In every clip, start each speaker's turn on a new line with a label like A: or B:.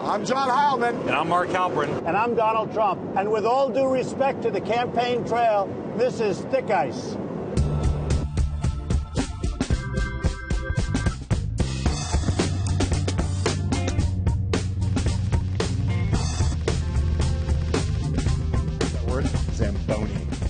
A: I'm John Heilemann.
B: And I'm Mark Halperin.
C: And I'm Donald Trump. And with all due respect to the campaign trail, this is thick ice.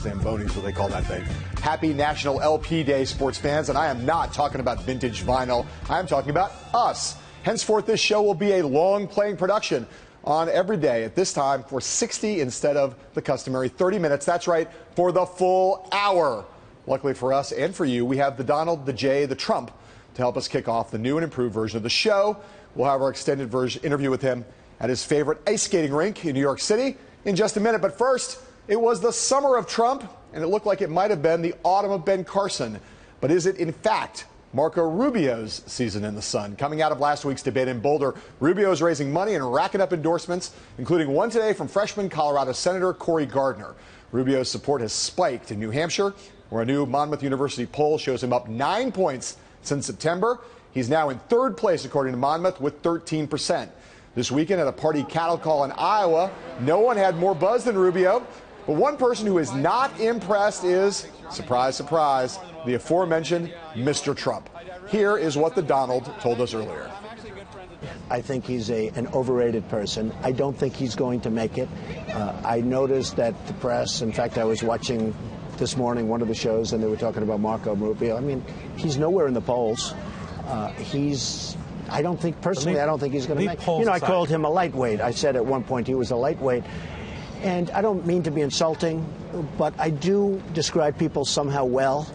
A: Zamboni is what they call that thing. Happy National LP Day, sports fans, and I am not talking about vintage vinyl. I am talking about us. Henceforth, this show will be a long-playing production on every day at this time for 60 instead of the customary 30 minutes. That's right, for the full hour. Luckily for us and for you, we have the Donald, the J, the Trump to help us kick off the new and improved version of the show. We'll have our extended version interview with him at his favorite ice skating rink in New York City in just a minute. But first, it was the summer of Trump, and it looked like it might have been the autumn of Ben Carson. But is it, in fact, Marco Rubio's season in the sun? Coming out of last week's debate in Boulder, Rubio is raising money and racking up endorsements, including one today from freshman Colorado Senator Cory Gardner. Rubio's support has spiked in New Hampshire, where a new Monmouth University poll shows him up 9 points since September. He's now in third place, according to Monmouth, with 13%. This weekend at a party cattle call in Iowa, no one had more buzz than Rubio. But one person who is not impressed is, surprise, surprise, the aforementioned Mr. Trump. Here is what the Donald told us earlier.
C: I think he's an overrated person. I don't think he's going to make it. I noticed that the press, in fact, I was watching this morning one of the shows, and they were talking about Marco Rubio. I mean, he's nowhere in the polls. I don't think, personally, I don't think he's going to make it. You know, I called him a lightweight. I said at one point he was a lightweight. And I don't mean to be insulting, but I do describe people somehow well.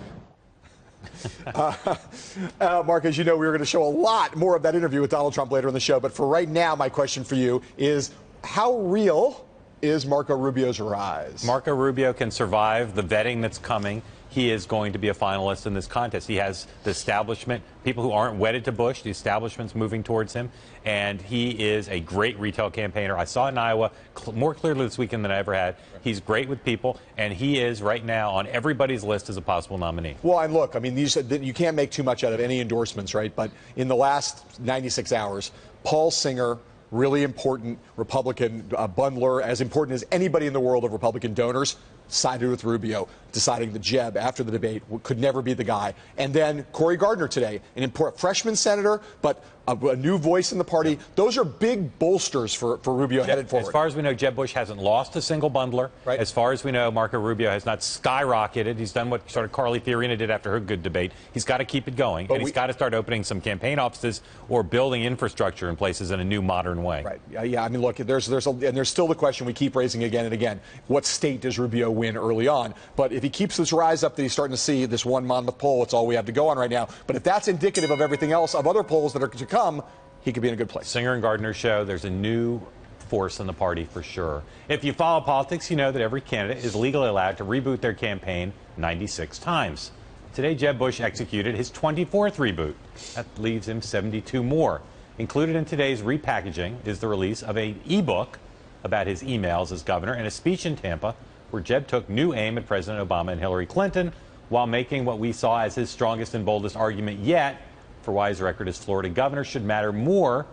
A: Mark, as you know, we were going to show a lot more of that interview with Donald Trump later in the show. But for right now, my question for you is, how real is Marco Rubio's rise?
B: Marco Rubio can survive the vetting that's coming. He is going to be a finalist in this contest. He has the establishment, people who aren't wedded to Bush, the establishment's moving towards him, and he is a great retail campaigner. I saw it in Iowa more clearly this weekend than I ever had. He's great with people, and he is right now on everybody's list as a possible nominee.
A: Well, and look, I mean, you can't make too much out of any endorsements, right? But in the last 96 hours, Paul Singer, really important Republican bundler, as important as anybody in the world of Republican donors, sided with Rubio, deciding that Jeb, after the debate, could never be the guy. And then Cory Gardner today, an important freshman senator, but a new voice in the party. Those are big bolsters for Rubio headed forward.
B: As far as we know, Jeb Bush hasn't lost a single bundler.
A: Right.
B: As far as we know, Marco Rubio has not skyrocketed. He's done what sort of Carly Fiorina did after her good debate. He's got to keep it going, and he's got to start opening some campaign offices or building infrastructure in places in a new, modern way.
A: Right. Yeah. I mean, look, there's still the question we keep raising again and again: what state does Rubio win early on? But if he keeps this rise up that he's starting to see, this one Monmouth poll, it's all we have to go on right now. But if that's indicative of everything else, of other polls that are to come, he could be in a good place.
B: Singer and Gardner show there's a new force in the party for sure. If you follow politics, you know that every candidate is legally allowed to reboot their campaign 96 times. Today, Jeb Bush executed his 24th reboot. That leaves him 72 more. Included in today's repackaging is the release of an e-book about his emails as governor and a speech in Tampa where Jeb took new aim at President Obama and Hillary Clinton while making what we saw as his strongest and boldest argument yet for why his record as Florida governor should matter more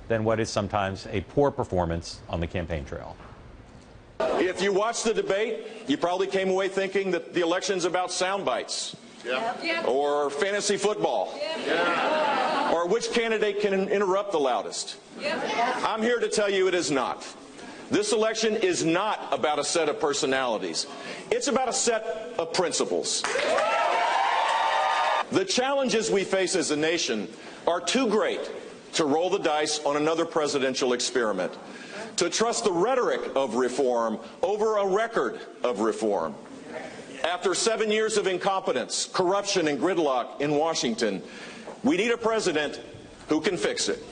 B: than what is sometimes a poor performance on the campaign trail.
D: If you watched the debate, you probably came away thinking that the election's about sound bites. Yeah. Or fantasy football. Yeah. Or which candidate can interrupt the loudest. Yeah. I'm here to tell you it is not. This election is not about a set of personalities. It's about a set of principles. The challenges we face as a nation are too great to roll the dice on another presidential experiment, to trust the rhetoric of reform over a record of reform. After 7 years of incompetence, corruption, and gridlock in Washington, we need a president who can fix it.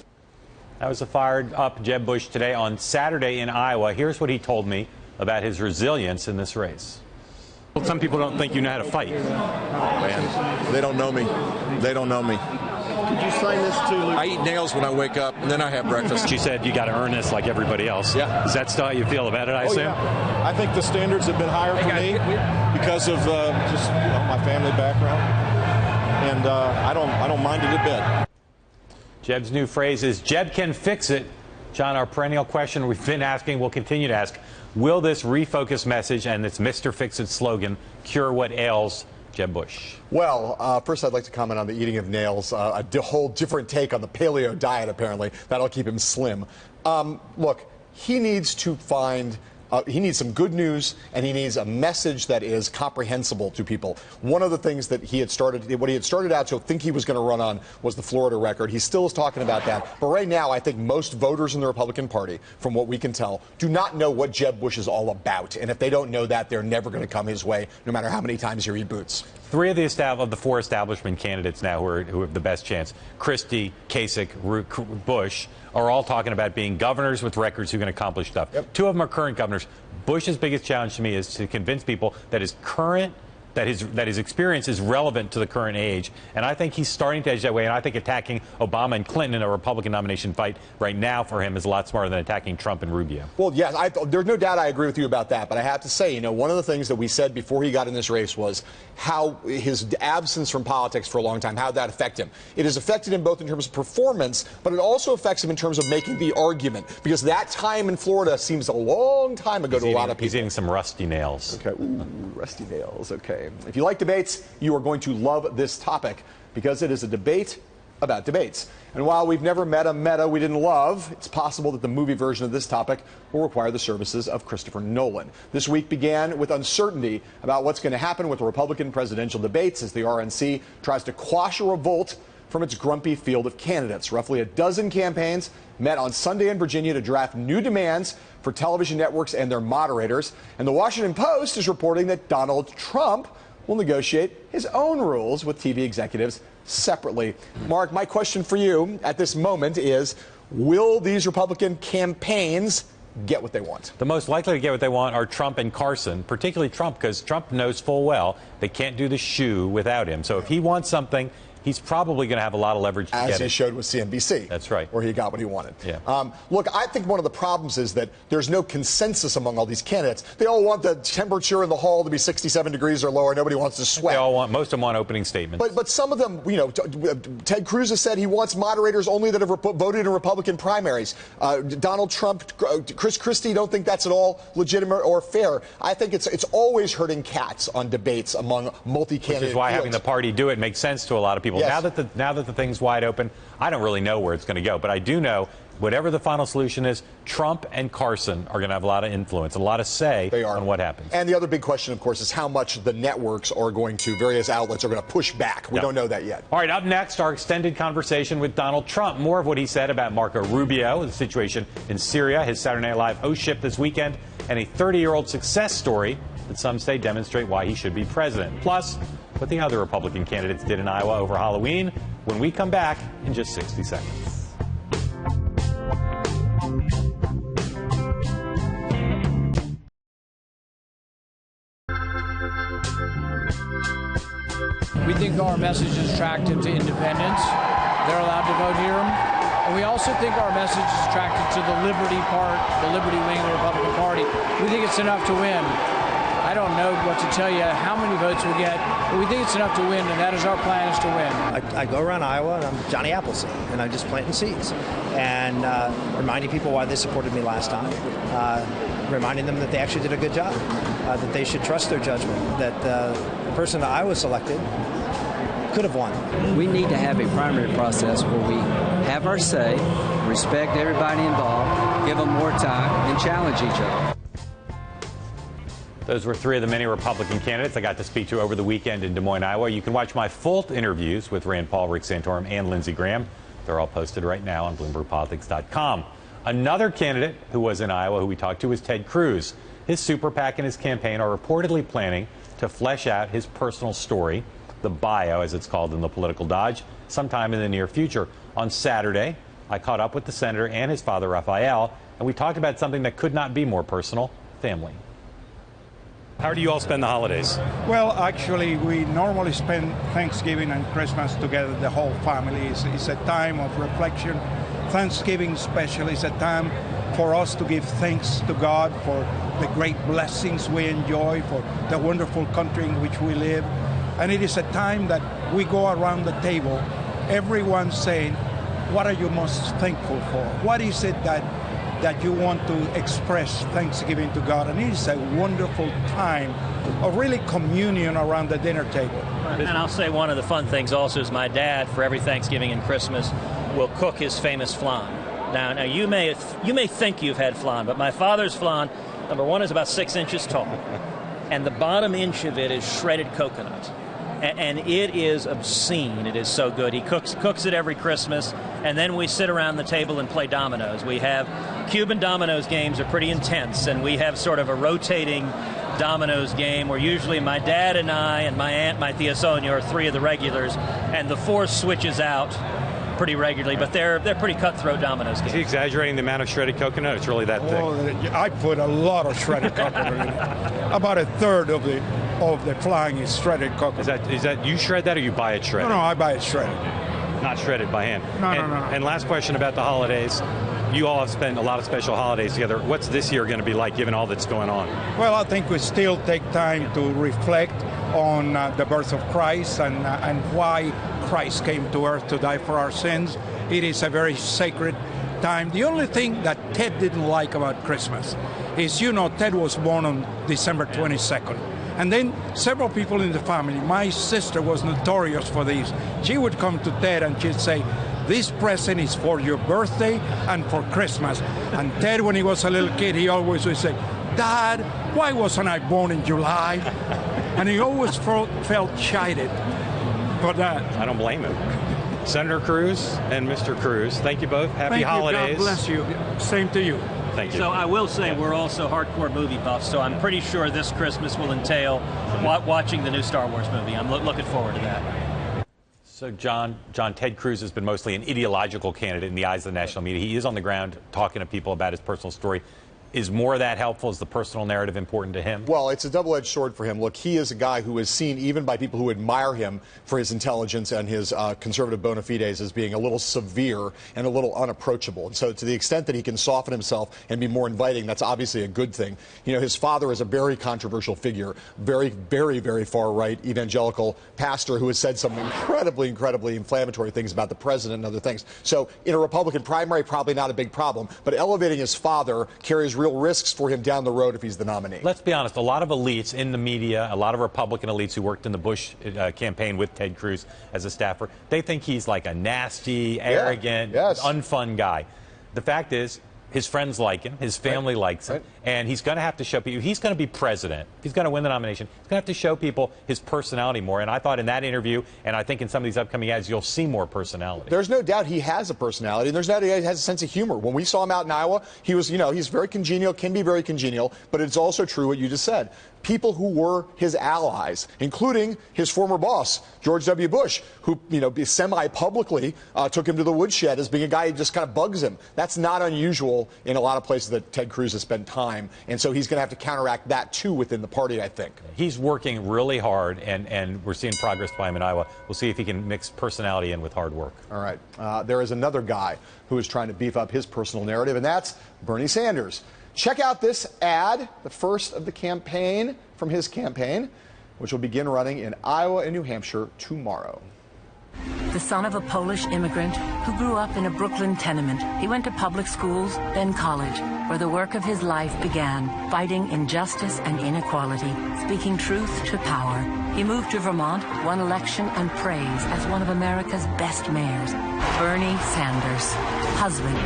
B: That was a fired-up Jeb Bush today on Saturday in Iowa. Here's what he told me about his resilience in this race. Well, some people don't think you know how to fight.
E: Man, they don't know me. They don't know me.
C: Could you sign this to Luke?
E: I eat nails when I wake up, and then I have breakfast.
B: She said you got to earn this like everybody else.
E: Yeah.
B: Is that still how you feel about it, I assume?
E: Yeah. I think the standards have been higher for me because of just my family background, and I don't mind it a bit.
B: Jeb's new phrase is, Jeb can fix it. John, our perennial question we've been asking, we'll continue to ask, will this refocused message and this Mr. Fix-It slogan cure what ails Jeb Bush?
A: Well, first I'd like to comment on the eating of nails, a whole different take on the paleo diet, apparently. That'll keep him slim. Look, he needs to find... he needs some good news, and he needs a message that is comprehensible to people. One of the things that what he had started out to think he was going to run on was the Florida record. He still is talking about that. But right now, I think most voters in the Republican Party, from what we can tell, do not know what Jeb Bush is all about. And if they don't know that, they're never going to come his way, no matter how many times he reboots.
B: Three of the four establishment candidates now who have the best chance, Christie, Kasich, Bush, are all talking about being governors with records who can accomplish stuff.
A: Yep.
B: Two of them are current governors. Bush's biggest challenge to me is to convince people that his experience is relevant to the current age. And I think he's starting to edge that way. And I think attacking Obama and Clinton in a Republican nomination fight right now for him is a lot smarter than attacking Trump and Rubio.
A: Well, yes, there's no doubt I agree with you about that. But I have to say, one of the things that we said before he got in this race was how his absence from politics for a long time, how that affected him. It has affected him both in terms of performance, but it also affects him in terms of making the argument. Because that time in Florida seems a long time ago to a lot of people.
B: He's eating some rusty nails.
A: Okay, ooh, rusty nails, okay. If you like debates, you are going to love this topic because it is a debate about debates. And while we've never met a meta we didn't love, it's possible that the movie version of this topic will require the services of Christopher Nolan. This week began with uncertainty about what's going to happen with the Republican presidential debates as the RNC tries to quash a revolt from its grumpy field of candidates. Roughly a dozen campaigns met on Sunday in Virginia to draft new demands for television networks and their moderators. And the Washington Post is reporting that Donald Trump will negotiate his own rules with TV executives separately. Mark, my question for you at this moment is, will these Republican campaigns get what they want?
B: The most likely to get what they want are Trump and Carson, particularly Trump, because Trump knows full well they can't do the shoe without him. So if he wants something, he's probably going to have a lot of leverage to get it.
A: As he showed with CNBC.
B: That's right.
A: Where he got what he wanted.
B: Yeah.
A: Look, I think one of the problems is that there's no consensus among all these candidates. They all want the temperature in the hall to be 67 degrees or lower. Nobody wants to sweat.
B: Most of them want opening statements.
A: But some of them, Ted Cruz has said he wants moderators only that have voted in Republican primaries. Donald Trump, Chris Christie don't think that's at all legitimate or fair. I think it's always hurting cats on debates among multi-candidate
B: Which is why
A: fields.
B: having the party do it makes sense to a lot of people.
A: Yes.
B: Now that the thing's wide open, I don't really know where it's going to go. But I do know, whatever the final solution is, Trump and Carson are going to have a lot of influence, a lot of say on what happens.
A: And the other big question, of course, is how much the networks are going to, various outlets are going to push back. We don't know that yet.
B: All right, up next, our extended conversation with Donald Trump. More of what he said about Marco Rubio, the situation in Syria, his Saturday Night Live host ship this weekend, and a 30-year-old success story that some say demonstrate why he should be president. Plus, what the other Republican candidates did in Iowa over Halloween when we come back in just 60 seconds.
F: We think our message is attractive to independents. They're allowed to vote here. And we also think our message is attractive to the liberty part, the liberty wing of the Republican Party. We think it's enough to win. I don't know what to tell you how many votes we'll get, but we think it's enough to win, and that is our plan, is to win.
G: I go around Iowa, and I'm Johnny Appleseed, and I'm just planting seeds and reminding people why they supported me last time, reminding them that they actually did a good job, that they should trust their judgment, that the person that I was selected could have won.
H: We need to have a primary process where we have our say, respect everybody involved, give them more time, and challenge each other.
B: Those were three of the many Republican candidates I got to speak to over the weekend in Des Moines, Iowa. You can watch my full interviews with Rand Paul, Rick Santorum, and Lindsey Graham. They're all posted right now on BloombergPolitics.com. Another candidate who was in Iowa who we talked to was Ted Cruz. His super PAC and his campaign are reportedly planning to flesh out his personal story, the bio, as it's called in the political dodge, sometime in the near future. On Saturday, I caught up with the senator and his father, Raphael, and we talked about something that could not be more personal, family. How do you all spend the holidays?
I: Well, actually, we normally spend Thanksgiving and Christmas together, the whole family. It's a time of reflection. Thanksgiving especially is a time for us to give thanks to God for the great blessings we enjoy, for the wonderful country in which we live. And it is a time that we go around the table, everyone saying, what are you most thankful for? What is it that you want to express thanksgiving to God? And it is a wonderful time of really communion around the dinner table.
J: And I'll say one of the fun things also is my dad, for every Thanksgiving and Christmas, will cook his famous flan. Now you may think you've had flan, but my father's flan, number one, is about 6 inches tall, and the bottom inch of it is shredded coconut. And it is obscene. It is so good. He cooks it every Christmas, and then we sit around the table and play dominoes. We have Cuban dominoes games are pretty intense, and we have sort of a rotating dominoes game where usually my dad and I and my aunt, my Tia Sonia, are three of the regulars, and the fourth switches out pretty regularly, but they're pretty cutthroat dominoes games.
B: Is he exaggerating the amount of shredded coconut? It's really that thick.
I: Oh, I put a lot of shredded coconut in it. About a third of the flying is shredded coconut.
B: Is that you shred that, or you buy it shredded?
I: No, I buy it shredded.
B: Not shredded by hand.
I: No.
B: And last question about the holidays. You all have spent a lot of special holidays together. What's this year going to be like, given all that's going on?
I: Well, I think we still take time to reflect on the birth of Christ and why Christ came to earth to die for our sins. It is a very sacred time. The only thing that Ted didn't like about Christmas is, Ted was born on December 22nd. And then several people in the family, my sister was notorious for this. She would come to Ted and she'd say, "This present is for your birthday and for Christmas." And Ted, when he was a little kid, he always would say, "Dad, why wasn't I born in July?" And he always felt chided for that.
B: I don't blame him. Senator Cruz and Mr. Cruz, thank you both. Happy holidays.
I: God bless you. Same to you.
B: Thank you.
J: So I will say we're also hardcore movie buffs, so I'm pretty sure this Christmas will entail watching the new Star Wars movie. I'm looking forward to that.
B: So, John, Ted Cruz has been mostly an ideological candidate in the eyes of the national media. He is on the ground talking to people about his personal story. Is more of that helpful? Is the personal narrative important to him?
A: Well, it's a double-edged sword for him. Look, he is a guy who is seen even by people who admire him for his intelligence and his conservative bona fides as being a little severe and a little unapproachable. And so to the extent that he can soften himself and be more inviting, that's obviously a good thing. His father is a very controversial figure, very, very, very far-right evangelical pastor who has said some incredibly inflammatory things about the president and other things. So in a Republican primary, probably not a big problem. But elevating his father carries real risks for him down the road if he's the nominee.
B: Let's be honest, a lot of elites in the media, a lot of Republican elites who worked in the Bush campaign with Ted Cruz as a staffer, they think he's like a nasty, arrogant, unfun guy. The fact is, his friends like him, his family likes him, and he's going to have to show people, he's going to be president, he's going to win the nomination, he's going to have to show people his personality more. And I thought in that interview, and I think in some of these upcoming ads, you'll see more personality.
A: There's no doubt he has a personality, and there's no doubt he has a sense of humor. When we saw him out in Iowa, he was, he's very congenial, can be very congenial, but it's also true what you just said. People who were his allies, including his former boss, George W. Bush, who, semi-publicly took him to the woodshed as being a guy who just kind of bugs him. That's not unusual in a lot of places that Ted Cruz has spent time, and so he's going to have to counteract that, too, within the party, I think.
B: He's working really hard, and we're seeing progress by him in Iowa. We'll see if he can mix personality in with hard work.
A: All right. There is another guy who is trying to beef up his personal narrative, and that's Bernie Sanders. Check out this ad, the first of the campaign from his campaign, which will begin running in Iowa and New Hampshire tomorrow.
K: The son of a Polish immigrant who grew up in a Brooklyn tenement, he went to public schools, then college, where the work of his life began, fighting injustice and inequality, speaking truth to power. He moved to Vermont, won election and praise as one of America's best mayors. Bernie Sanders, husband,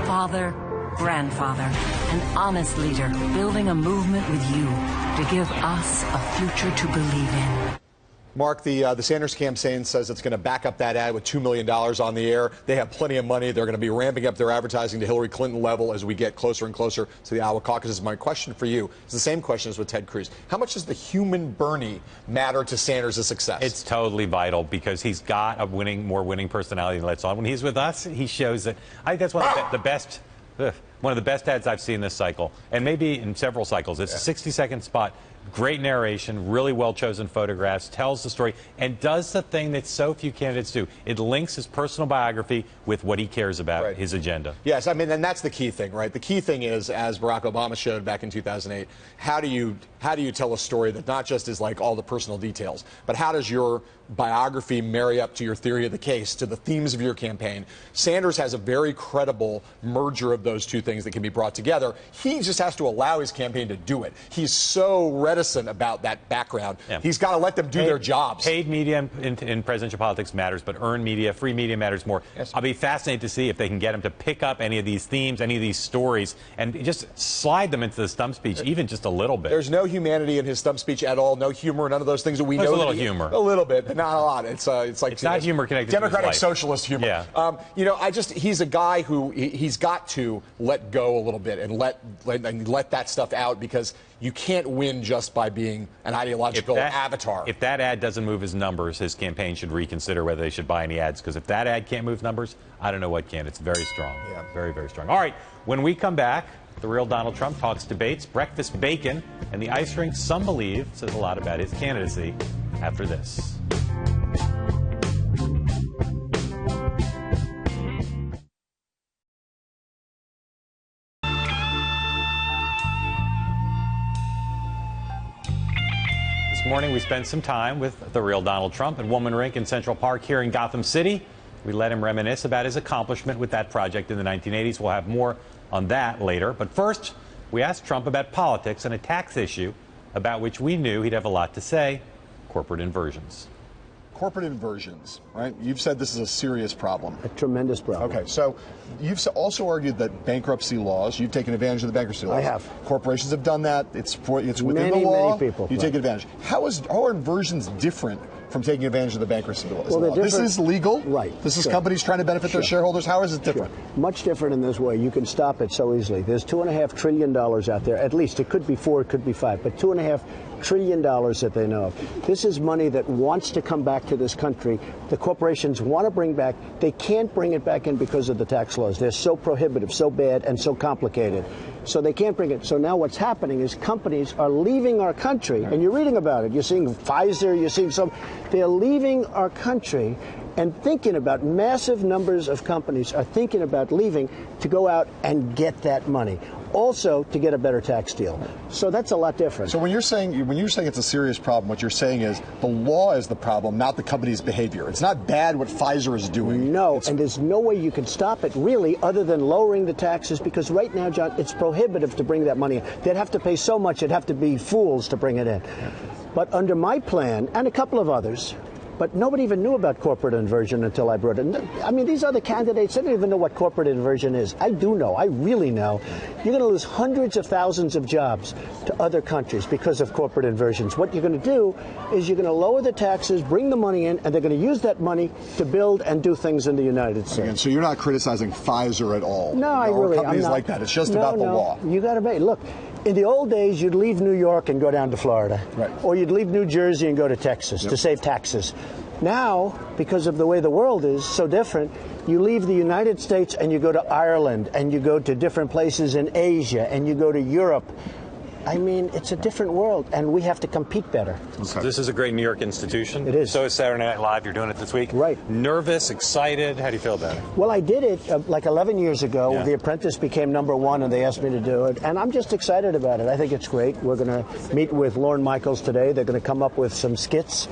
K: father, grandfather, an honest leader, building a movement with you to give us a future to believe in.
A: Mark, the Sanders campaign says it's going to back up that ad with $2 million on the air. They have plenty of money. They're going to be ramping up their advertising to Hillary Clinton level as we get closer and closer to the Iowa caucuses. My question for you is the same question as with Ted Cruz. How much does the human Bernie matter to Sanders' success?
B: It's totally vital because he's got a more winning personality than lets on. When he's with us, he shows that. I think that's one of the best. One of the best ads I've seen this cycle, and maybe in several cycles. It's a 60-second spot. Great narration, really well-chosen photographs, tells the story, and does the thing that so few candidates do. It links his personal biography with what he cares about, his agenda.
A: Yes, I mean, and that's the key thing, right? The key thing is, as Barack Obama showed back in 2008, how do you tell a story that not just is like all the personal details, but how does your biography marry up to your theory of the case, to the themes of your campaign? Sanders has a very credible merger of those two things that can be brought together. He just has to allow his campaign to do it. He's so reticent about that background. Yeah. He's got to let them do their jobs.
B: Paid media in presidential politics matters, but earned media, free media matters more. Yes. I'll be fascinated to see if they can get him to pick up any of these themes, any of these stories, and just slide them into the stump speech, even just a little bit.
A: There's no humanity in his stump speech at all, no humor, none of those things that we know.
B: There's a little humor.
A: A little bit, but not a lot. It's like
B: it's not humor connected
A: Democratic
B: to his life.
A: Socialist humor.
B: Yeah.
A: He's a guy who he's got to let go a little bit and let that stuff out, because you can't win just by being an ideological avatar.
B: If that ad doesn't move his numbers, his campaign should reconsider whether they should buy any ads, because if that ad can't move numbers, I don't know what can. It's very strong. Yeah. Very, very strong. All right, when we come back, the real Donald Trump talks debates, breakfast bacon, and the ice rink some believe says a lot about his candidacy after this. This morning we spent some time with the real Donald Trump at Woman Rink in Central Park here in Gotham City. We let him reminisce about his accomplishment with that project in the 1980s. We'll have more on that later. But first, we asked Trump about politics and a tax issue about which we knew he'd have a lot to say: corporate inversions.
A: Corporate inversions, right? You've said this is a serious problem.
C: A tremendous problem.
A: Okay, so you've also argued that bankruptcy laws, you've taken advantage of the bankruptcy laws.
C: I have.
A: Corporations have done that. It's within the law.
C: Many people.
A: You take advantage. How are inversions different from taking advantage of the bankruptcy laws?
C: Well,
A: this is legal.
C: Right.
A: This is companies trying to benefit their shareholders. How is it different?
C: Much different in this way. You can stop it so easily. There's $2.5 trillion out there. At least it could be 4, it could be 5, but $2.5 trillion that they know of. This is money that wants to come back to this country. The corporations want to bring back. They can't bring it back in because of the tax laws. They're so prohibitive, so bad, and so complicated. So they can't bring it. So now what's happening is companies are leaving our country, and you're reading about it. You're seeing Pfizer, you're seeing they're leaving our country and thinking about, massive numbers of companies are thinking about leaving to go out and get that money. Also to get a better tax deal. So that's a lot different.
A: So when you're saying it's a serious problem, what you're saying is the law is the problem, not the company's behavior. It's not bad what Pfizer is doing.
C: No, and there's no way you can stop it really other than lowering the taxes, because right now, John, it's prohibitive to bring that money in. They'd have to pay so much, it'd have to be fools to bring it in. But under my plan, and a couple of others, but nobody even knew about corporate inversion until I brought it. I mean, these other candidates, they don't even know what corporate inversion is. I do know. I really know. You're going to lose hundreds of thousands of jobs to other countries because of corporate inversions. What you're going to do is you're going to lower the taxes, bring the money in, and they're going to use that money to build and do things in the United States.
A: Again, so you're not criticizing Pfizer at all?
C: No, I really am not.
A: Companies like that. It's just about the law.
C: You got to make look. In the old days, you'd leave New York and go down to Florida.
A: Right.
C: Or you'd leave New Jersey and go to Texas to save taxes. Now, because of the way the world is so different, you leave the United States and you go to Ireland and you go to different places in Asia and you go to Europe. I mean, it's a different world, and we have to compete better.
B: Okay. This is a great New York institution.
C: It is.
B: So is Saturday Night Live. You're doing it this week.
C: Right.
B: Nervous, excited. How do you feel about it?
C: Well, I did it like 11 years ago. Yeah. The Apprentice became #1, and they asked me to do it. And I'm just excited about it. I think it's great. We're going to meet with Lorne Michaels today. They're going to come up with some skits,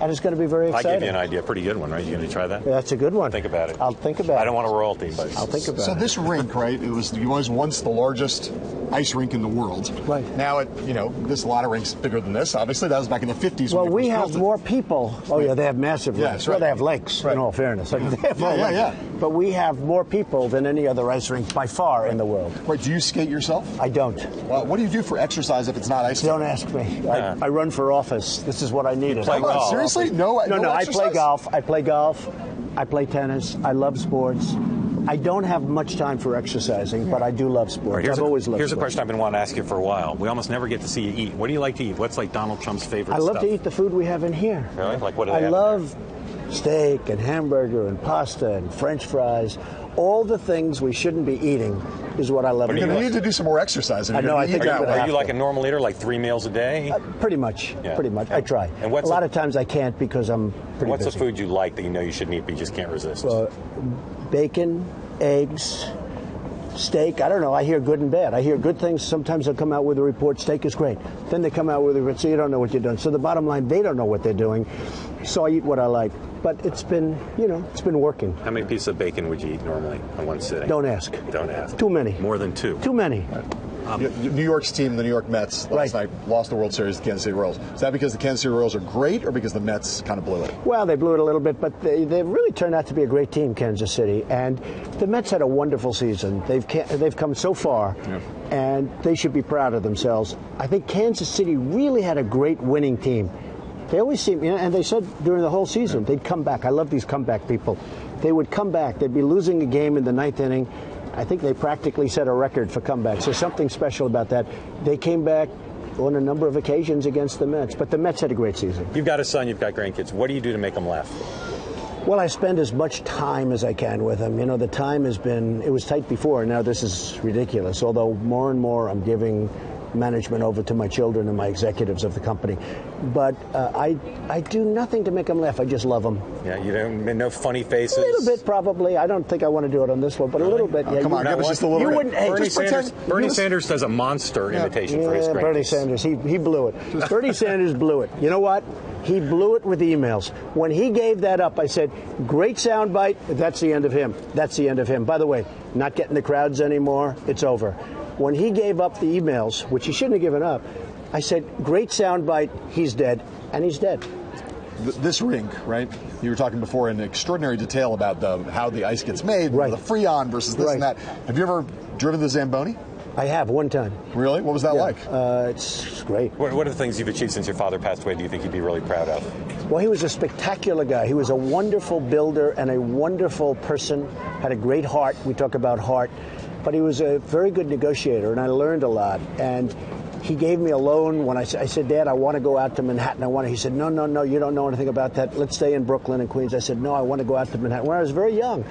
C: and it's going to be very exciting.
B: I gave you an idea. Pretty good one, right? You going to try that?
C: Yeah, that's a good one.
B: Think about it.
C: I'll think about it.
B: I don't want a royalty, but
C: I'll think about it.
A: So this rink, right, it was once the largest ice rink in the world.
C: Right.
A: Now, there's a lot of rinks bigger than this. Obviously, that was back in the 50s.
C: Well, we have more people. Oh, yeah, they have massive rinks.
A: Yes,
C: well, they have lakes, in all fairness. They have lakes. But we have more people than any other ice rink by far in the world.
A: Wait, do you skate yourself?
C: I don't.
A: Well, what do you do for exercise if it's not ice?
C: Don't ask me. I run for office. This is what I needed.
B: Play golf.
A: Seriously? No,
C: I play golf. I play tennis. I love sports. I don't have much time for exercising, but I do love sports. I've always loved sports.
B: Here's a question I've been wanting to ask you for a while. We almost never get to see you eat. What do you like to eat? What's like Donald Trump's favorite stuff?
C: I love to eat the food we have in here.
B: Really? Like what do they have?
C: I love steak and hamburger and pasta and French fries. All the things we shouldn't be eating is what I love.
A: You're going to need to do some more exercise.
C: I know. I think
B: are you like a normal eater, like 3 meals a day?
C: Pretty much.
B: Yeah.
C: Pretty much. I try.
B: And
C: a lot of times I can't because I'm pretty
B: What's
C: busy.
B: the food you like that you know you shouldn't eat but you just can't resist?
C: Bacon, eggs, steak. I don't know. I hear good and bad. I hear good things. Sometimes they'll come out with a report, steak is great. Then they come out with a report, so you don't know what you're doing. So the bottom line, they don't know what they're doing. So I eat what I like. But it's been, it's been working.
B: How many pieces of bacon would you eat normally in one sitting?
C: Don't ask.
B: Don't ask.
C: Too many.
B: More than 2.
C: Too many.
A: New York's team, the New York Mets, last night lost the World Series to the Kansas City Royals. Is that because the Kansas City Royals are great or because the Mets kind of blew it?
C: Well, they blew it a little bit, but they've really turned out to be a great team, Kansas City. And the Mets had a wonderful season. They've come so far, and they should be proud of themselves. I think Kansas City really had a great winning team. They always seem, and they said during the whole season, they'd come back. I love these comeback people. They would come back. They'd be losing a game in the 9th inning. I think they practically set a record for comebacks. There's something special about that. They came back on a number of occasions against the Mets, but the Mets had a great season.
B: You've got a son, you've got grandkids. What do you do to make them laugh?
C: Well, I spend as much time as I can with them. The time it was tight before, now this is ridiculous, although more and more I'm giving management over to my children and my executives of the company. But I do nothing to make them laugh. I just love them.
B: Yeah, you don't, no funny faces?
C: A little bit, probably. I don't think I want to do it on this one, but a little bit.
A: Come on, give us just a little bit.
B: Bernie Sanders does a monster imitation for his grandkids.
C: Bernie Sanders, he blew it. Bernie Sanders blew it. You know what? He blew it with emails. When he gave that up, I said, great soundbite. That's the end of him. That's the end of him. By the way, not getting the crowds anymore. It's over. When he gave up the emails, which he shouldn't have given up, I said, great soundbite, he's dead, and he's dead.
A: This rink, right? You were talking before in extraordinary detail about how the ice gets made, the Freon versus this and that. Have you ever driven the Zamboni?
C: I have, one time.
A: Really? What was that like?
C: It's great.
B: What are the things you've achieved since your father passed away do you think you'd be really proud of?
C: Well, he was a spectacular guy. He was a wonderful builder and a wonderful person, had a great heart. We talk about heart. But he was a very good negotiator, and I learned a lot. And he gave me a loan when I said, Dad, I want to go out to Manhattan. He said, no, you don't know anything about that. Let's stay in Brooklyn and Queens. I said, no, I want to go out to Manhattan. When I was very young.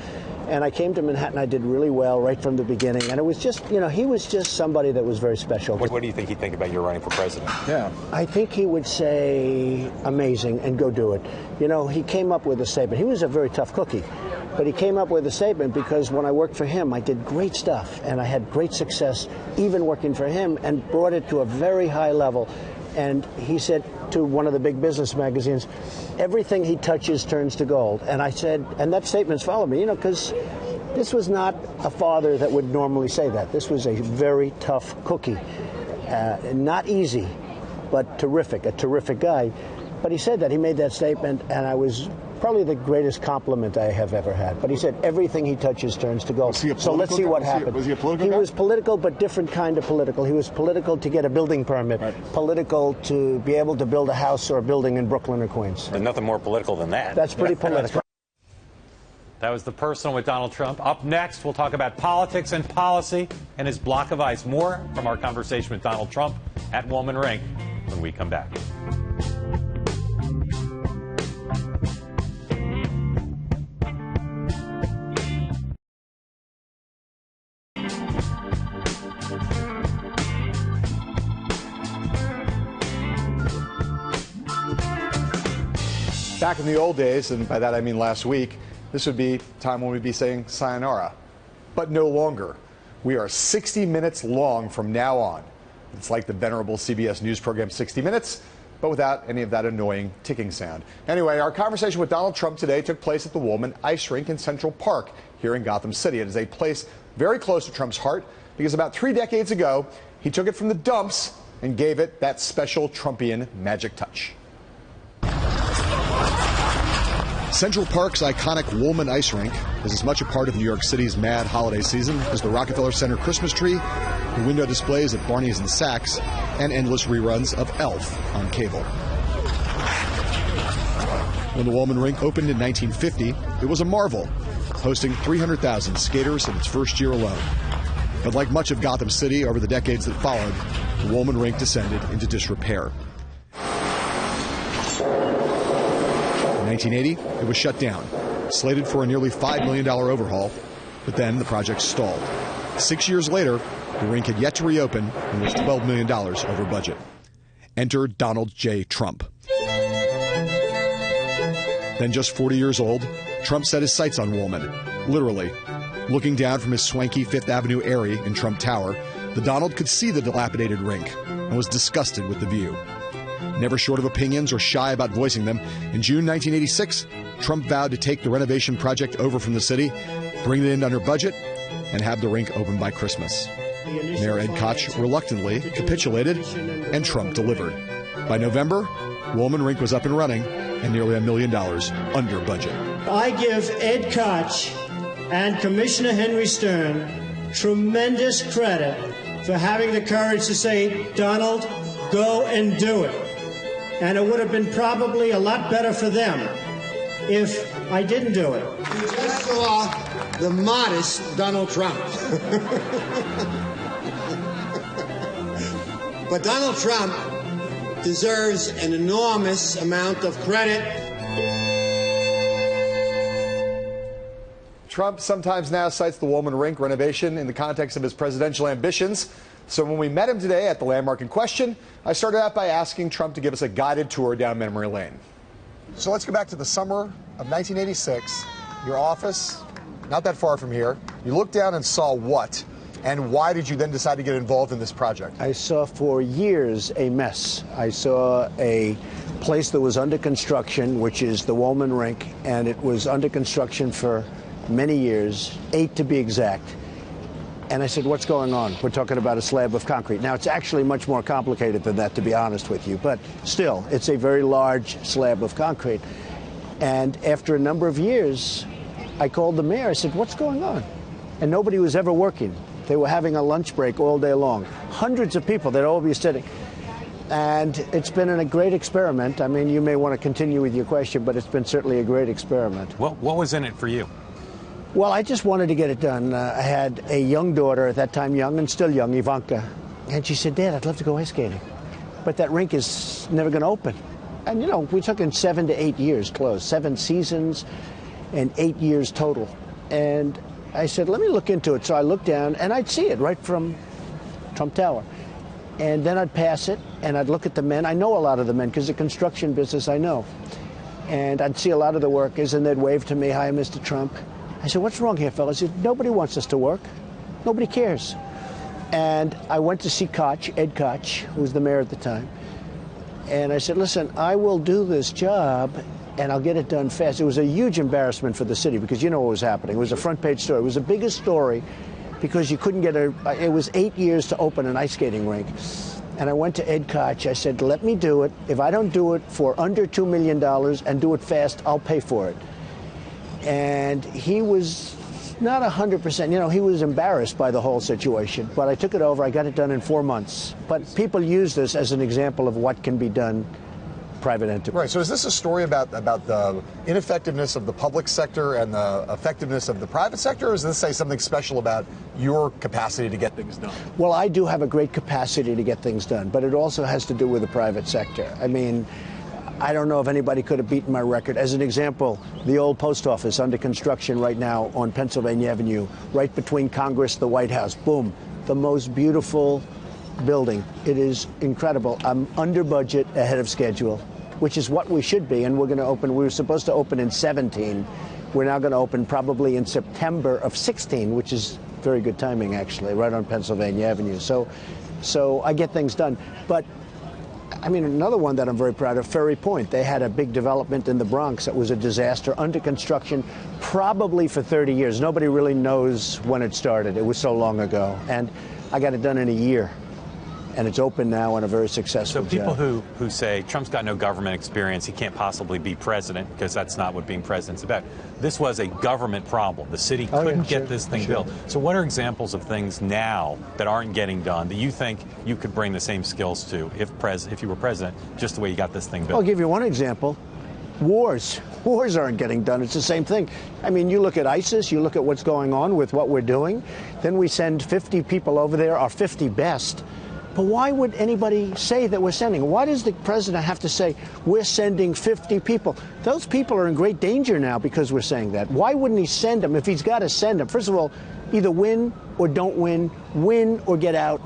C: And I came to Manhattan. I did really well right from the beginning. And it was just, he was just somebody that was very special.
B: What do you think he'd think about your running for president?
A: Yeah.
C: I think he would say, amazing, and go do it. He came up with a statement. He was a very tough cookie. But he came up with a statement because when I worked for him, I did great stuff, and I had great success even working for him and brought it to a very high level. And he said to one of the big business magazines, everything he touches turns to gold. And I said, and that statement's followed me, because this was not a father that would normally say that. This was a very tough cookie. Not easy, but terrific, a terrific guy. But he said that. He made that statement, and I was probably the greatest compliment I have ever had. But he said everything he touches turns to gold. So let's see what happened.
A: Was he a political
C: guy?
A: He
C: was political, but different kind of political. He was political to get a building permit, political to be able to build a house or a building in Brooklyn or Queens.
B: There's nothing more political than that.
C: That's pretty political.
B: That was The Personal with Donald Trump. Up next, we'll talk about politics and policy and his block of ice. More from our conversation with Donald Trump at Woolman Rink when we come back.
A: Back in the old days, and by that I mean last week, this would be time when we'd be saying sayonara. But no longer. We are 60 minutes long from now on. It's like the venerable CBS News program 60 Minutes, but without any of that annoying ticking sound. Anyway, our conversation with Donald Trump today took place at the Woolman Ice Rink in Central Park here in Gotham City. It is a place very close to Trump's heart because about 3 decades ago, he took it from the dumps and gave it that special Trumpian magic touch. Central Park's iconic Woolman Ice Rink is as much a part of New York City's mad holiday season as the Rockefeller Center Christmas tree, the window displays at Barney's and Saks, and endless reruns of Elf on cable. When the Woolman Rink opened in 1950, it was a marvel, hosting 300,000 skaters in its first year alone. But like much of Gotham City over the decades that followed, the Woolman Rink descended into disrepair. 1980, it was shut down, slated for a nearly $5 million overhaul, but then the project stalled. 6 years later, the rink had yet to reopen and was $12 million over budget. Enter Donald J. Trump. Then just 40 years old, Trump set his sights on Woolman, literally. Looking down from his swanky Fifth Avenue Airy in Trump Tower, the Donald could see the dilapidated rink and was disgusted with the view. Never short of opinions or shy about voicing them, in June 1986, Trump vowed to take the renovation project over from the city, bring it in under budget, and have the rink open by Christmas. Mayor Ed Koch reluctantly capitulated, and Trump delivered. By November, Woolman Rink was up and running and nearly $1 million under budget.
L: I give Ed Koch and Commissioner Henry Stern tremendous credit for having the courage to say, Donald, go and do it. And it would have been probably a lot better for them if I didn't do it.
M: We just saw the modest Donald Trump. But Donald Trump deserves an enormous amount of credit.
A: Trump sometimes now cites the Woolman Rink renovation in the context of his presidential ambitions. So when we met him today at the landmark in question, I started out by asking Trump to give us a guided tour down memory lane. So let's go back to the summer of 1986. Your office, not that far from here. You looked down and saw what? And why did you then decide to get involved in this project?
C: I saw for years a mess. I saw a place that was under construction, which is the Woolman Rink, and it was under construction for many years, 8 to be exact. And I said, what's going on? We're talking about a slab of concrete. Now, it's actually much more complicated than that, to be honest with you. But still, it's a very large slab of concrete. And after a number of years, I called the mayor. I said, what's going on? And nobody was ever working. They were having a lunch break all day long. Hundreds of people, they'd all be sitting. And it's been a great experiment. I mean, you may want to continue with your question, but it's been certainly a great experiment.
B: What was in it for you?
C: Well, I just wanted to get it done. I had a young daughter, at that time young and still young, Ivanka. And she said, Dad, I'd love to go ice skating. But that rink is never going to open. And, you know, we took in 7 to 8 years closed, 7 seasons and 8 years total. And I said, let me look into it. So I looked down, and I'd see it right from Trump Tower. And then I'd pass it, and I'd look at the men. I know a lot of the men, because the construction business I know. And I'd see a lot of the workers, and they'd wave to me, hi, Mr. Trump. I said, what's wrong here, fellas? He said, nobody wants us to work. Nobody cares. And I went to see Koch, Ed Koch, who was the mayor at the time. And I said, listen, I will do this job, and I'll get it done fast. It was a huge embarrassment for the city, because you know what was happening. It was a front-page story. It was the biggest story because you couldn't get it was 8 years to open an ice skating rink. And I went to Ed Koch. I said, let me do it. If I don't do it for under $2 million and do it fast, I'll pay for it. And he was not 100%, you know, he was embarrassed by the whole situation. But I took it over. I got it done in 4 months. But people use this as an example of what can be done private enterprise.
A: Right. So is this a story about the ineffectiveness of the public sector and the effectiveness of the private sector, or does this say something special about your capacity to get things done?
C: Well, I do have a great capacity to get things done, but it also has to do with the private sector. I mean, I don't know if anybody could have beaten my record. As an example, the old post office under construction right now on Pennsylvania Avenue, right between Congress, the White House. Boom. The most beautiful building. It is incredible. I'm under budget, ahead of schedule, which is what we should be. And we're going to open, we were supposed to open in 17. We're now going to open probably in September of 16, which is very good timing, actually, right on Pennsylvania Avenue. So I get things done. But I mean, another one that I'm very proud of, Ferry Point. They had a big development in the Bronx that was a disaster, under construction probably for 30 years. Nobody really knows when it started. It was so long ago. And I got it done in a year. And it's open now and a very successful
B: job. So people
C: job.
B: who say Trump's got no government experience, he can't possibly be president, because that's not what being president's about. This was a government problem. The city couldn't get this thing built. So what are examples of things now that aren't getting done that you think you could bring the same skills to if you were president, just the way you got this thing built?
C: I'll give you one example. Wars. Wars aren't getting done. It's the same thing. I mean, you look at ISIS, you look at what's going on with what we're doing, then we send 50 people over there, our 50 best, But why would anybody say that we're sending? Why does the president have to say we're sending 50 people? Those people are in great danger now because we're saying that. Why wouldn't he send them if he's got to send them? First of all, either win or don't win or get out.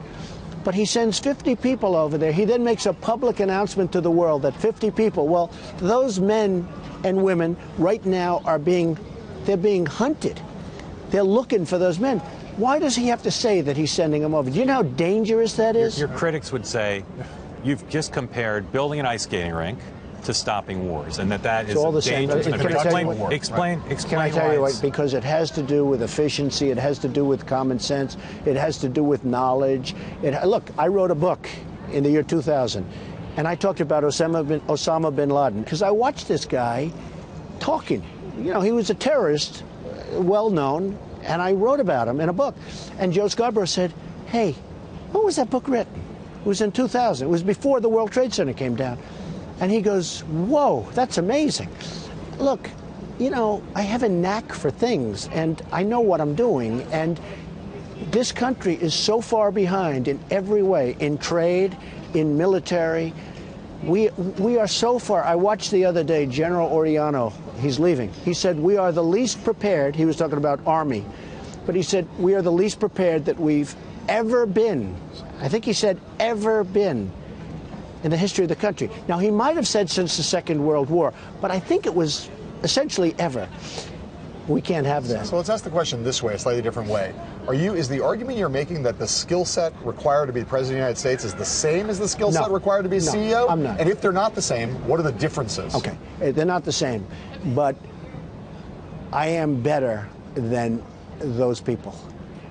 C: But he sends 50 people over there. He then makes a public announcement to the world that 50 people, well, those men and women right now they're being hunted. They're looking for those men. Why does he have to say that he's sending them over? Do you know how dangerous that is?
B: Your critics would say you've just compared building an ice skating rink to stopping wars, and that is
C: all the same.
B: Explain
C: Can I tell you what? Because it has to do with efficiency. It has to do with common sense. It has to do with knowledge. Look, I wrote a book in the year 2000, and I talked about Osama bin Laden because I watched this guy talking. You know, he was a terrorist, well known. And I wrote about him in a book. And Joe Scarborough said, hey, when was that book written? It was in 2000. It was before the World Trade Center came down. And he goes, whoa, that's amazing. Look, you know, I have a knack for things, and I know what I'm doing. And this country is so far behind in every way, in trade, in military. We are so far. I watched the other day General Oriano. He's leaving. He said, we are the least prepared. He was talking about Army. But he said, we are the least prepared that we've ever been. I think he said ever been in the history of the country. Now, he might have said since the Second World War, but I think it was essentially ever. We can't have that.
A: So let's ask the question this way, a slightly different way. Is the argument you're making that the skill set required to be the President of the United States is the same as the skill set required to be a CEO?
C: I'm not.
A: And if they're not the same, what are the differences?
C: Okay, they're not the same, but I am better than those people.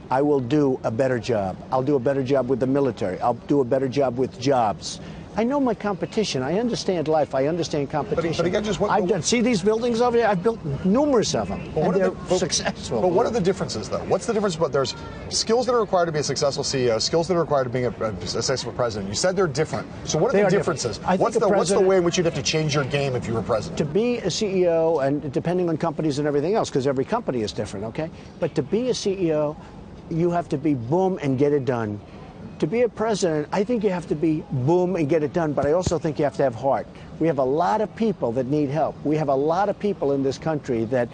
C: I will do a better job. I'll do a better job with the military. I'll do a better job with jobs. I know my competition. I understand life. I understand competition. But again, see these buildings over here? I've built numerous of them, and they're successful.
A: But what are the differences, though? What's the difference? But there's skills that are required to be a successful CEO, skills that are required to be a successful president. You said they're different. So what are the differences? What's the way in which you'd have to change your game if you were president?
C: To be a CEO, and depending on companies and everything else, because every company is different, okay? But to be a CEO, you have to be boom and get it done. To be a president, I think you have to be boom and get it done, but I also think you have to have heart. We have a lot of people that need help. We have a lot of people in this country that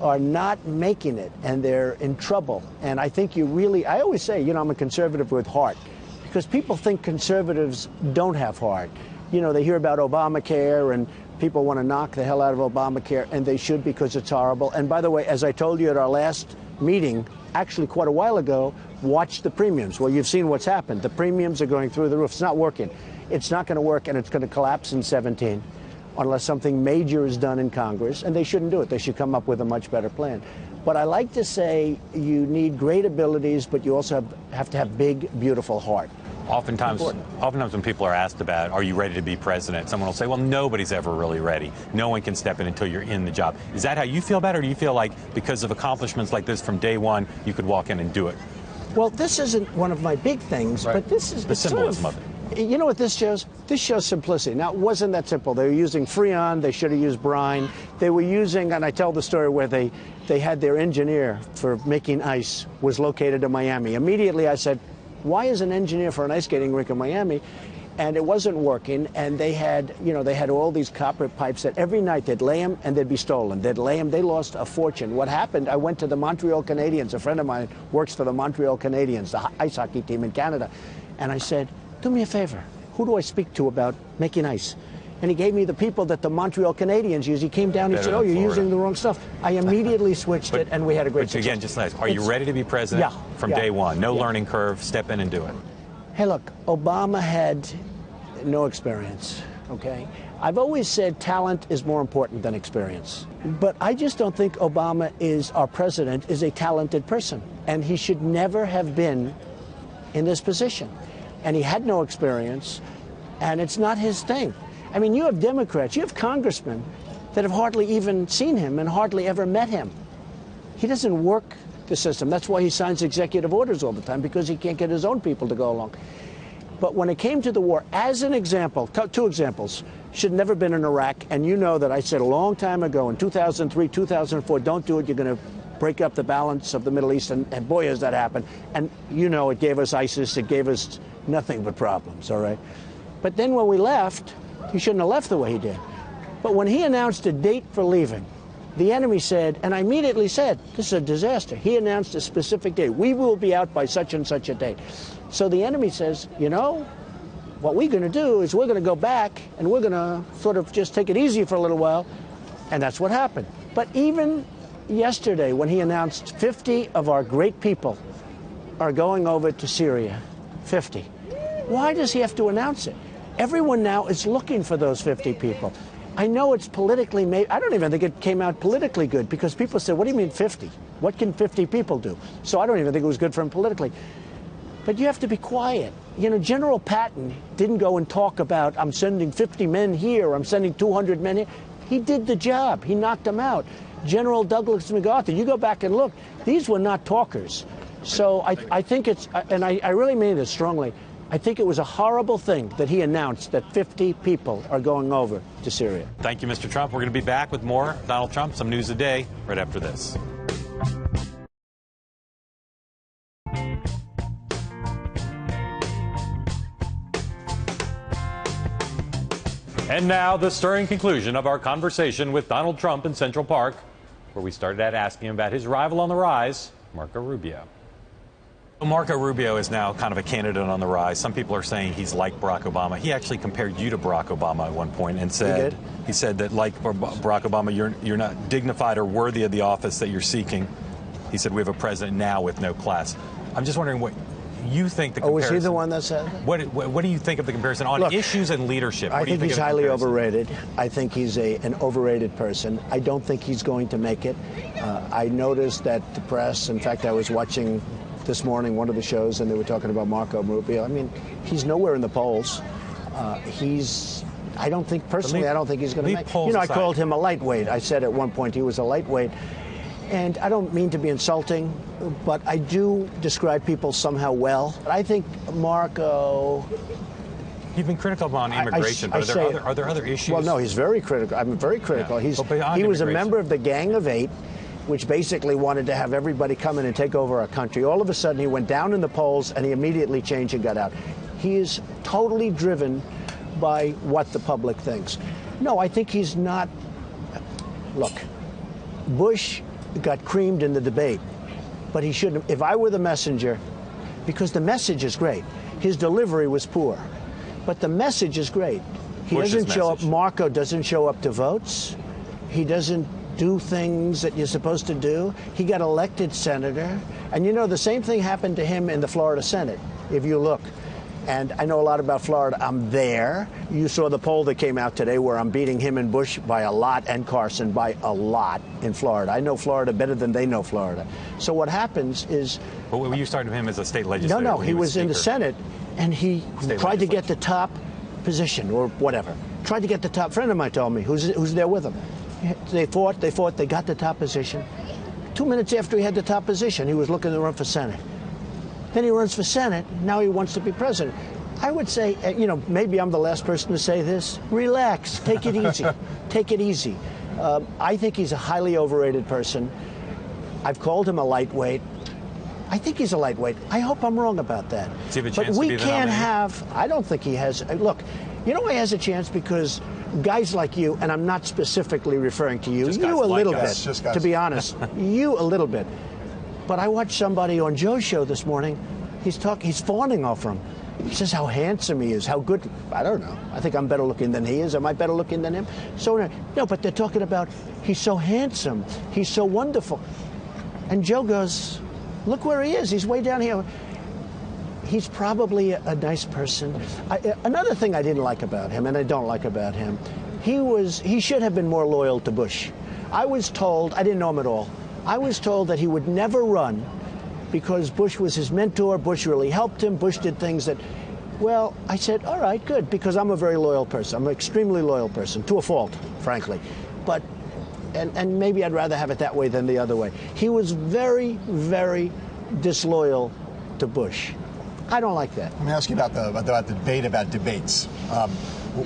C: are not making it, and they're in trouble. And I think I always say, you know, I'm a conservative with heart, because people think conservatives don't have heart. You know, they hear about Obamacare, and people want to knock the hell out of Obamacare, and they should, because it's horrible. And by the way, as I told you at our last meeting, actually quite a while ago, watch the premiums. Well, you've seen what's happened. The premiums are going through the roof. It's not working. It's not going to work, and it's going to collapse in 17 unless something major is done in Congress, and they shouldn't do it. They should come up with a much better plan. But I like to say you need great abilities, but you also have to have big, beautiful heart.
B: Oftentimes when people are asked about, are you ready to be president, someone will say, well, nobody's ever really ready. No one can step in until you're in the job. Is that how you feel about it, or do you feel like because of accomplishments like this from day one, you could walk in and do it?
C: Well, this isn't one of my big things, but this is
B: the symbolism of it.
C: You know what this shows? This shows simplicity. Now, it wasn't that simple. They were using Freon. They should have used brine. They were using, and I tell the story where they had their engineer for making ice was located in Miami. Immediately, I said, why is an engineer for an ice skating rink in Miami? And it wasn't working, and they had all these copper pipes that every night they'd lay them and they'd be stolen. They'd lay them. They lost a fortune. What happened, I went to the Montreal Canadiens. A friend of mine works for the Montreal Canadiens, the ice hockey team in Canada. And I said, do me a favor. Who do I speak to about making ice? And he gave me the people that the Montreal Canadiens use. He came down, he said, oh, you're using the wrong stuff. I immediately switched it, and we had a great success.
B: Again, just nice. Are you ready to be president from day one? No learning curve. Step in and do it.
C: Hey, look, Obama had no experience, okay? I've always said talent is more important than experience. But I just don't think Obama our president is a talented person. And he should never have been in this position. And he had no experience, and it's not his thing. I mean, you have Democrats, you have congressmen that have hardly even seen him and hardly ever met him. He doesn't work the system. That's why he signs executive orders all the time, because he can't get his own people to go along. But when it came to the war, as an example, two examples, should never been in Iraq, and you know that I said a long time ago in 2003, 2004, don't do it, you're going to break up the balance of the Middle East, and boy, has that happened. And it gave us ISIS, it gave us nothing but problems, all right? But then when we left, he shouldn't have left the way he did. But when he announced a date for leaving, the enemy said, and I immediately said, this is a disaster. He announced a specific date. We will be out by such and such a date. So the enemy says, what we're going to do is we're going to go back and we're going to sort of just take it easy for a little while. And that's what happened. But even yesterday, when he announced 50 of our great people are going over to Syria, 50. Why does he have to announce it? Everyone now is looking for those 50 people. I know it's politically made. I don't even think it came out politically good, because people said, what do you mean 50? What can 50 people do? So I don't even think it was good for him politically. But you have to be quiet. General Patton didn't go and talk about, I'm sending 50 men here, I'm sending 200 men here. He did the job. He knocked them out. General Douglas MacArthur, you go back and look, these were not talkers. So I think it's, and I really mean this strongly, I think it was a horrible thing that he announced that 50 people are going over to Syria.
B: Thank you, Mr. Trump. We're going to be back with more Donald Trump, some news a day, right after this. And now, the stirring conclusion of our conversation with Donald Trump in Central Park, where we started at asking him about his rival on the rise, Marco Rubio. Marco Rubio is now kind of a candidate on the rise. Some people are saying he's like Barack Obama. He actually compared you to Barack Obama at one point and said, he said that like Barack Obama, you're not dignified or worthy of the office that you're seeking. He said, we have a president now with no class. I'm just wondering what you think the comparison.
C: Was he the one that said that?
B: What do you think of the comparison on issues and leadership?
C: I think he's highly overrated. I think he's an overrated person. I don't think he's going to make it. I noticed that the press, in fact, I was watching this morning one of the shows, and they were talking about Marco Rubio. I mean, he's nowhere in the polls. I don't think he's going to make it. I called him a lightweight. I said at one point he was a lightweight. And I don't mean to be insulting, but I do describe people somehow well. I think Marco...
B: You've been critical on immigration, but are there other issues?
C: Well, no, he's very critical. I'm very critical.
B: Yeah.
C: He was a member of the Gang of Eight, which basically wanted to have everybody come in and take over our country. All of a sudden, he went down in the polls, and he immediately changed and got out. He is totally driven by what the public thinks. No, I think he's not... Look, Bush got creamed in the debate, but he shouldn't. If I were the messenger, because the message is great, his delivery was poor, but the message is great. He doesn't show up. Marco doesn't show up to votes. He doesn't do things that you're supposed to do. He got elected senator, and the same thing happened to him in the Florida Senate, if you look. And I know a lot about Florida. I'm there. You saw the poll that came out today where I'm beating him and Bush by a lot, and Carson by a lot in Florida. I know Florida better than they know Florida. So what happens is...
B: But you started him as a state legislator.
C: No, he was in the Senate, and he tried to get the top position or whatever. Tried to get the top. A friend of mine told me, who's there with him. They fought, they got the top position. 2 minutes after he had the top position, he was looking to run for Senate. Then he runs for Senate. Now he wants to be president. I would say, maybe I'm the last person to say this. Relax. Take it easy. Take it easy. I think he's a highly overrated person. I've called him a lightweight. I think he's a lightweight. I hope I'm wrong about that.
B: Does he have a chance to be the nominee?
C: I don't think he has. Look, why he has a chance? Because guys like you, and I'm not specifically referring to you, you a little bit, to be honest, you a little bit. But I watched somebody on Joe's show this morning. He's fawning off him. He says how handsome he is, how good. I don't know. I think I'm better looking than he is. Am I better looking than him? So no, but they're talking about he's so handsome, he's so wonderful. And Joe goes, look where he is. He's way down here. He's probably a nice person. Another thing I didn't like about him, and I don't like about him, he should have been more loyal to Bush. I was told, I didn't know him at all. I was told that he would never run because Bush was his mentor. Bush really helped him. Bush did things that, well, I said, all right, good, because I'm a very loyal person. I'm an extremely loyal person, to a fault, frankly. But, and maybe I'd rather have it that way than the other way. He was very, very disloyal to Bush. I don't like that.
A: Let me ask you about the debate about debates.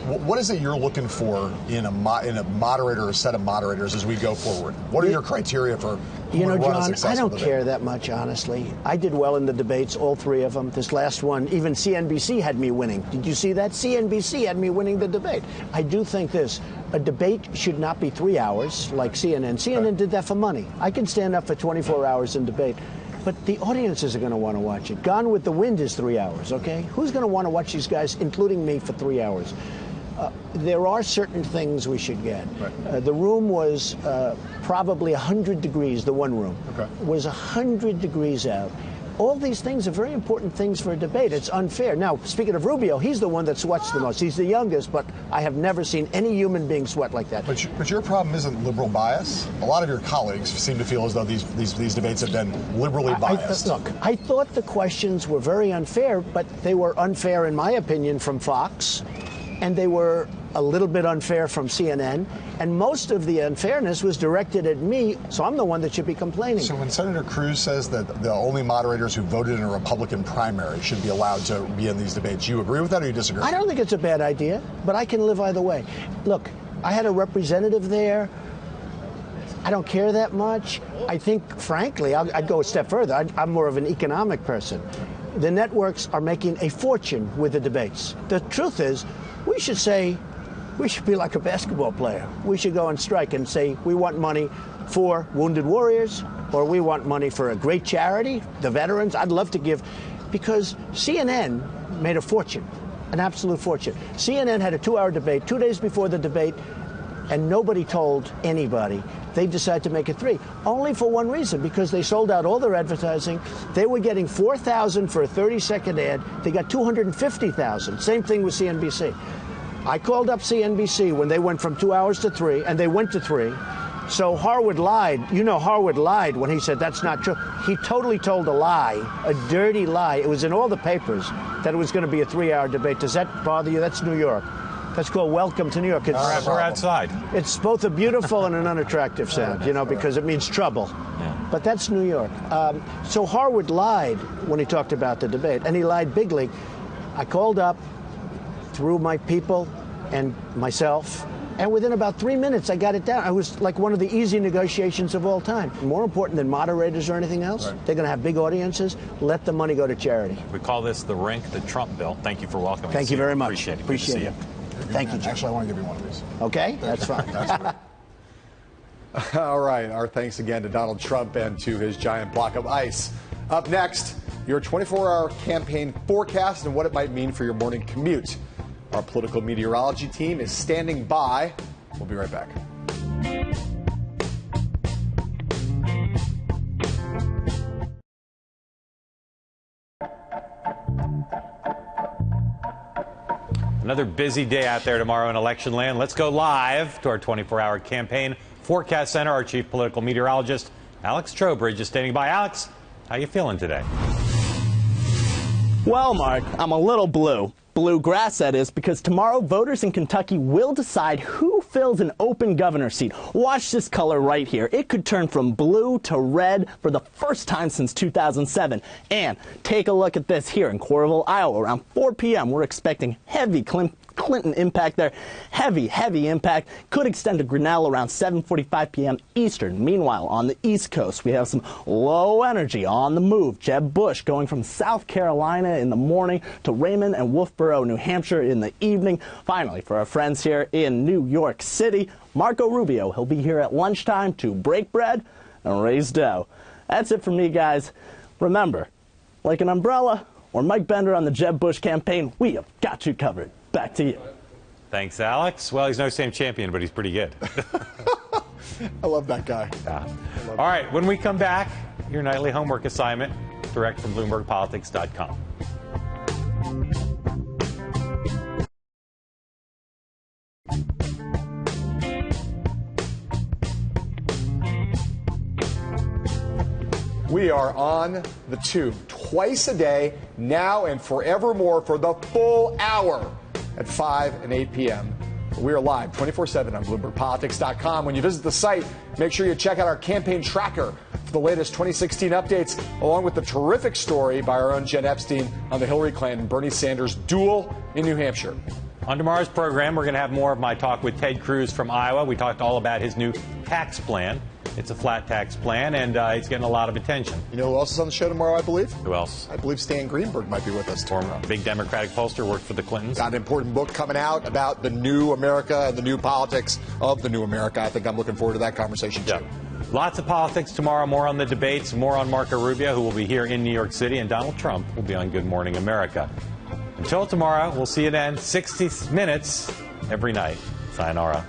A: What is it you're looking for in a moderator or a set of moderators as we go forward? What are your criteria for
C: John, I don't care that much, honestly. I did well in the debates, all three of them. This last one, even CNBC had me winning. Did you see that? CNBC had me winning the debate. I do think this. A debate should not be 3 hours like CNN. CNN did that for money. I can stand up for 24 hours in debate. But the audiences are going to want to watch it. Gone with the Wind is 3 hours, okay? Who's going to want to watch these guys, including me, for 3 hours? There are certain things we should get. Right. The room was probably 100 degrees, the one room. Okay. Was 100 degrees out. All these things are very important things for a debate. It's unfair. Now, speaking of Rubio, he's the one that sweats the most. He's the youngest, but I have never seen any human being sweat like that.
A: But your problem isn't liberal bias. A lot of your colleagues seem to feel as though these debates have been liberally biased.
C: Look, I thought the questions were very unfair, but they were unfair, in my opinion, from Fox, and they were a little bit unfair from CNN, and most of the unfairness was directed at me, so I'm the one that should be complaining.
A: So when Senator Cruz says that the only moderators who voted in a Republican primary should be allowed to be in these debates, you agree with that or you disagree?
C: I don't think it's a bad idea, but I can live either way. Look, I had a representative there. I don't care that much. I think, frankly, I'd go a step further. I'm more of an economic person. The networks are making a fortune with the debates. The truth is, we should be like a basketball player. We should go on strike and say we want money for wounded warriors, or we want money for a great charity, the veterans. I'd love to give, because CNN made a fortune, an absolute fortune. CNN had a 2-hour debate 2 days before the debate, and nobody told anybody. They decided to make it 3, only for one reason, because they sold out all their advertising. They were getting $4,000 for a 30-second ad. They got $250,000. Same thing with CNBC. I called up CNBC when they went from 2 hours to 3, and they went to 3. So Harwood lied. You know, Harwood lied when he said that's not true. He totally told a lie, a dirty lie. It was in all the papers that it was going to be a 3-hour debate. Does that bother you? That's New York. That's called Welcome to New York.
B: We're outside.
C: It's both a beautiful and an unattractive sound, because it means trouble. Yeah. But that's New York. So Harwood lied when he talked about the debate, and he lied bigly. I called up through my people and myself, and within about 3 minutes, I got it down. I was like one of the easy negotiations of all time. More important than moderators or anything else, They're going to have big audiences. Let the money go to charity.
B: We call this the Rink, the Trump bill. Thank you for welcoming us.
C: Thank you very much.
B: Appreciate it.
C: Appreciate it. Thank you, Jim.
A: Actually, I want to give you one of these.
C: Okay, that's fine.
A: All right, our thanks again to Donald Trump and to his giant block of ice. Up next, your 24-hour campaign forecast and what it might mean for your morning commute. Our political meteorology team is standing by. We'll be right back.
B: Another busy day out there tomorrow in election land. Let's go live to our 24-hour campaign forecast center. Our chief political meteorologist, Alex Trowbridge, is standing by. Alex, how you feeling today?
N: Well, Mark, I'm a little blue. Bluegrass, that is, because tomorrow voters in Kentucky will decide who fills an open governor seat. Watch this color right here. It could turn from blue to red for the first time since 2007. And take a look at this here in Coralville, Iowa. Around 4 p.m., we're expecting heavy Clinton impact there. Heavy impact. Could extend to Grinnell around 7:45 p.m. Eastern. Meanwhile, on the East Coast, we have some low energy on the move. Jeb Bush going from South Carolina in the morning to Raymond and Wolfboro, New Hampshire in the evening. Finally, for our friends here in New York City, Marco Rubio. He'll be here at lunchtime to break bread and raise dough. That's it for me, guys. Remember, like an umbrella or Mike Bender on the Jeb Bush campaign, we have got you covered. Back to you.
B: Thanks, Alex. Well, he's no same champion, but he's pretty good.
A: I love that guy.
B: Yeah. All right, when we come back, your nightly homework assignment, direct from BloombergPolitics.com.
A: We are on the tube twice a day, now and forevermore, for the full hour at 5 and 8 p.m. We are live 24/7 on BloombergPolitics.com. When you visit the site, make sure you check out our campaign tracker for the latest 2016 updates, along with the terrific story by our own Jen Epstein on the Hillary Clinton Bernie Sanders duel in New Hampshire.
B: On tomorrow's program, we're going to have more of my talk with Ted Cruz from Iowa. We talked all about his new tax plan. It's a flat tax plan, and it's getting a lot of attention.
A: You know who else is on the show tomorrow, I believe?
B: Who else?
A: I believe Stan Greenberg might be with us tomorrow.
B: Big Democratic pollster, worked for the Clintons.
A: Got an important book coming out about the new America and the new politics of the new America. I think I'm looking forward to that conversation, too.
B: Lots of politics tomorrow, more on the debates, more on Marco Rubio, who will be here in New York City, and Donald Trump will be on Good Morning America. Until tomorrow, we'll see you then, 60 minutes every night. Sayonara.